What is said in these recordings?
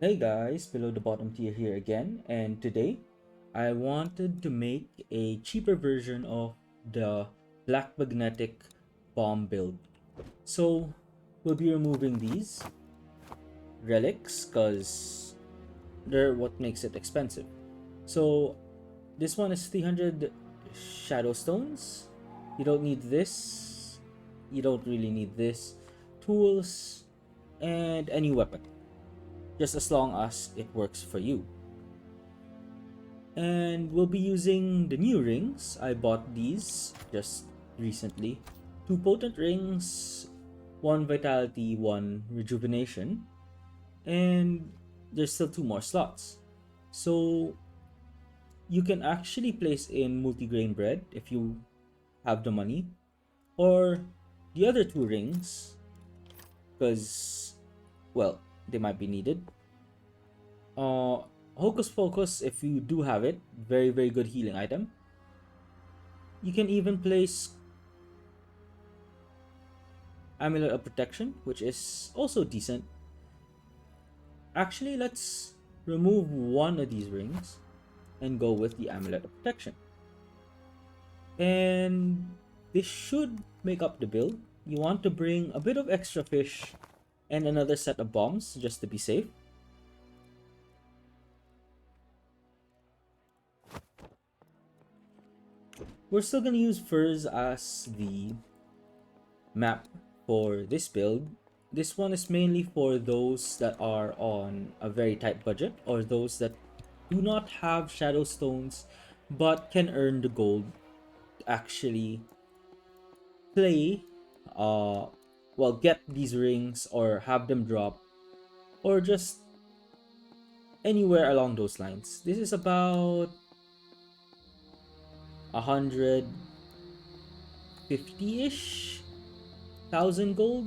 Hey guys, below the bottom tier here again, and today I wanted to make a cheaper version of the black magnetic bomb build. So we'll be removing these relics because they're what makes it expensive. So this one is 300 shadow stones. You don't need this. You don't really need this. Tools and any weapon, just as long as it works for you. And we'll be using the new rings. I bought these just recently. 2 potent rings, 1 vitality, 1 rejuvenation, and there's still 2 more slots. So you can actually place in multigrain bread if you have the money, or the other 2 rings because, well, they might be needed. Hocus Pocus, if you do have it, very good healing item. You can even place Amulet of Protection, which is also decent. Actually, let's remove one of these rings and go with the Amulet of Protection. And this should make up the build. You want to bring a bit of extra fish and another set of bombs just to be safe. We're still going to use furs as the map for this build. This one is mainly for those that are on a very tight budget, or those that do not have shadow stones but can earn the gold to actually play, get these rings or have them drop, or just anywhere along those lines. This is about 150-ish thousand gold,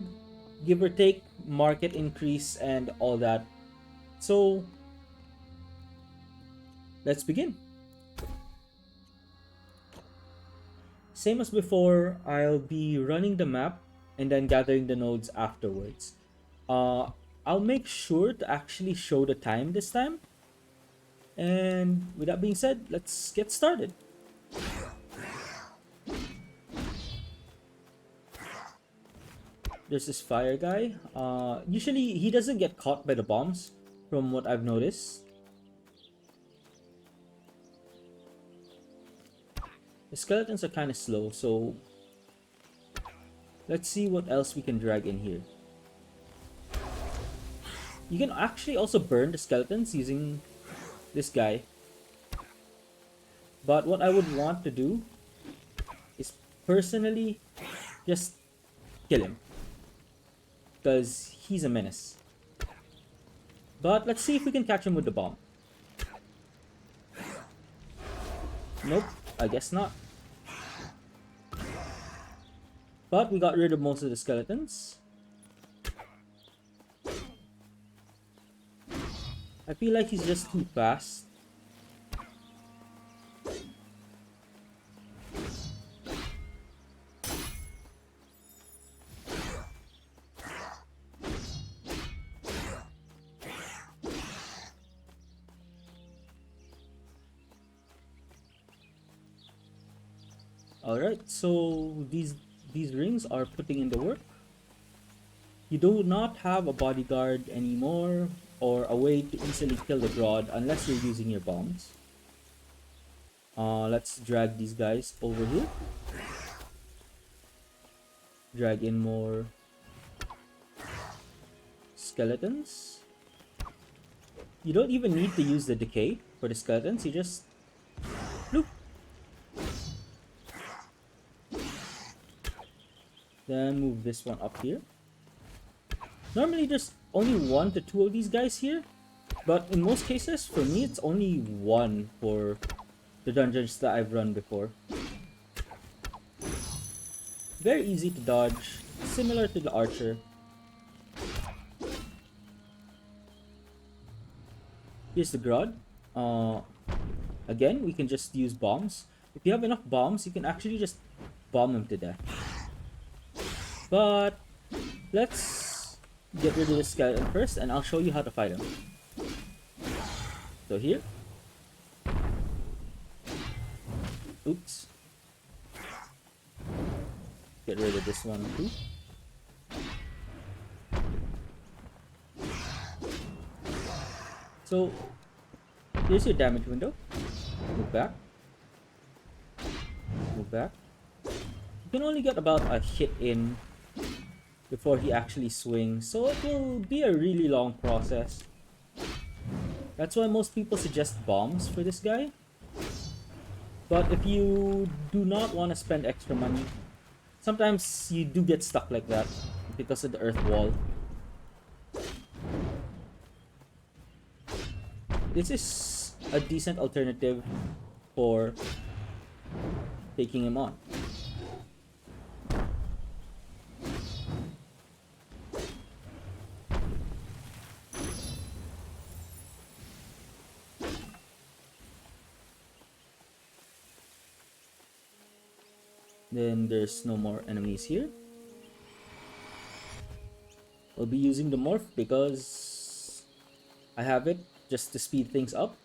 give or take, market increase and all that. So let's begin. Same as before, I'll be running the map and then gathering the nodes afterwards. I'll make sure to actually show the time this time. And with that being said, let's get started. There's this fire guy. Usually he doesn't get caught by the bombs, from what I've noticed. The skeletons are kind of slow, so let's see what else we can drag in here. You can actually also burn the skeletons using this guy. But what I would want to do is personally just kill him, because he's a menace. But let's see if we can catch him with the bomb. Nope, I guess not. But we got rid of most of the skeletons. I feel like he's just too fast. Alright, so these rings are putting in the work. You do not have a bodyguard anymore, or a way to easily kill the Grodd unless you're using your bombs. Let's drag these guys over here. Drag in more skeletons. You don't even need to use the decay for the skeletons, you just bloop. Then move this one up here. Normally there's only 1 to 2 of these guys here, but in most cases, for me, it's only 1 for the dungeons that I've run before. Very easy to dodge, similar to the archer. Here's the Grodd. Again, we can just use bombs. If you have enough bombs, you can actually just bomb him to death. But let's get rid of this skeleton first, and I'll show you how to fight him. So here. Oops. Get rid of this one too. So here's your damage window. Move back. Move back. You can only get about a hit in before he actually swings, so it will be a really long process. That's why most people suggest bombs for this guy. But if you do not want to spend extra money, sometimes you do get stuck like that because of the earth wall. This is a decent alternative for taking him on. Then there's no more enemies here. I'll be using the morph because I have it just to speed things up.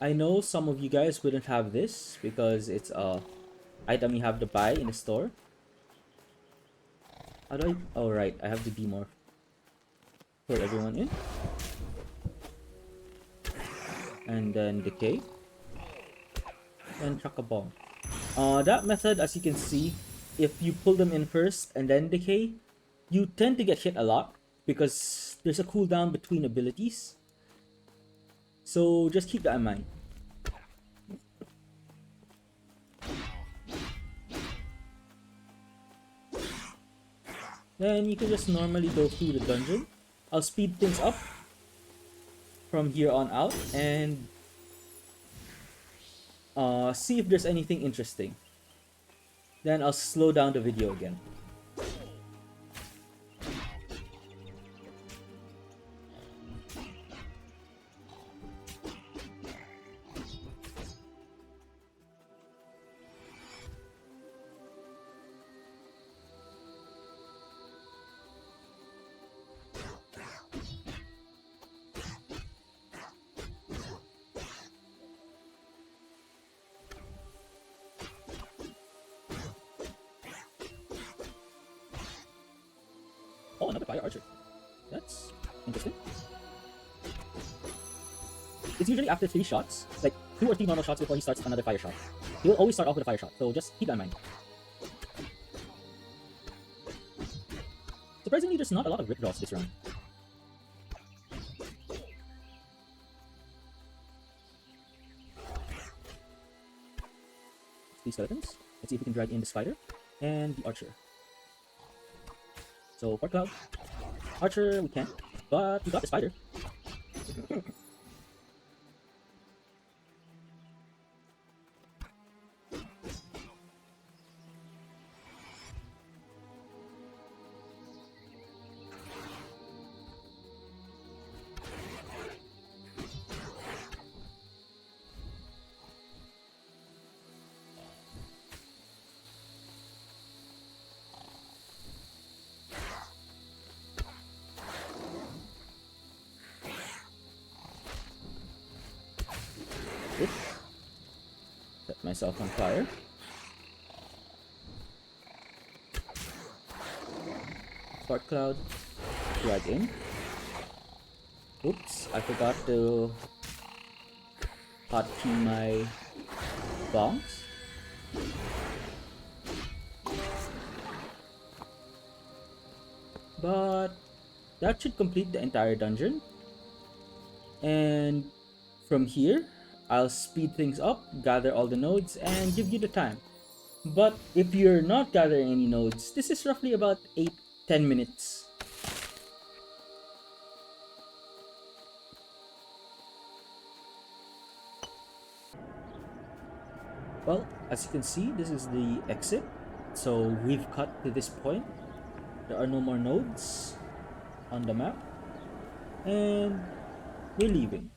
I know some of you guys wouldn't have this because it's a item you have to buy in the store. How do I... Oh right, I have to demorph. Put everyone in. And then decay. And chuck a bomb. That method, as you can see, if you pull them in first and then decay, you tend to get hit a lot because there's a cooldown between abilities. So just keep that in mind. Then you can just normally go through the dungeon. I'll speed things up from here on out and see if there's anything interesting. Then I'll slow down the video again. Oh, another fire archer. That's interesting. It's usually after 3 shots, like 2 or 3 normal shots before he starts another fire shot. He will always start off with a fire shot, so just keep that in mind. Surprisingly, there's not a lot of rip draws this round. These skeletons. Let's see if we can drag in the spider and the archer. So, Fort Cloud. Archer, we can't. But we got the spider. Oops. Set myself on fire. Spark cloud. Drag in. Oops, I forgot to hotkey my bombs. But that should complete the entire dungeon. And from here, I'll speed things up, gather all the nodes, and give you the time. But if you're not gathering any nodes, this is roughly about 8-10 minutes. Well, as you can see, this is the exit. So we've cut to this point. There are no more nodes on the map. And we're leaving.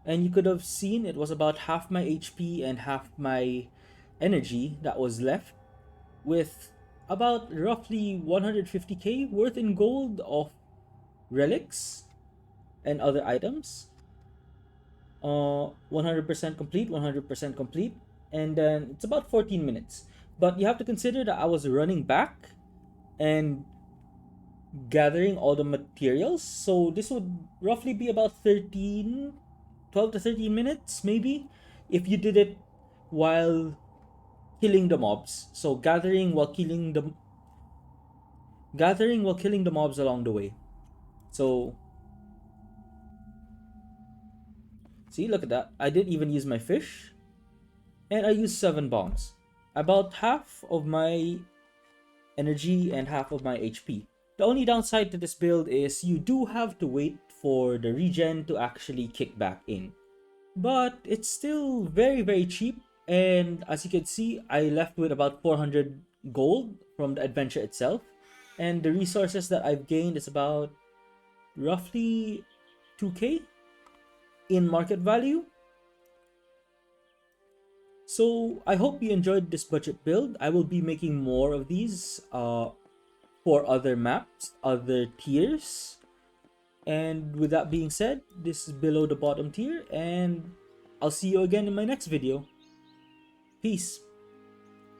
And you could have seen it was about half my HP and half my energy that was left, with about roughly 150k worth in gold of relics and other items. 100% complete, 100% complete, and then it's about 14 minutes. But you have to consider that I was running back and gathering all the materials, so this would roughly be about 12 to 13 minutes maybe if you did it while killing the mobs. So gathering while killing the mobs along the way. So see, look at that. I didn't even use my fish, and I used 7 bombs. About half of my energy and half of my HP. The only downside to this build is you do have to wait for the regen to actually kick back in. But it's still very, very cheap, and as you can see, I left with about 400 gold from the adventure itself, and the resources that I've gained is about roughly 2k in market value. So I hope you enjoyed this budget build. I will be making more of these for other maps, other tiers. And with that being said, this is below the bottom tier, and I'll see you again in my next video. Peace.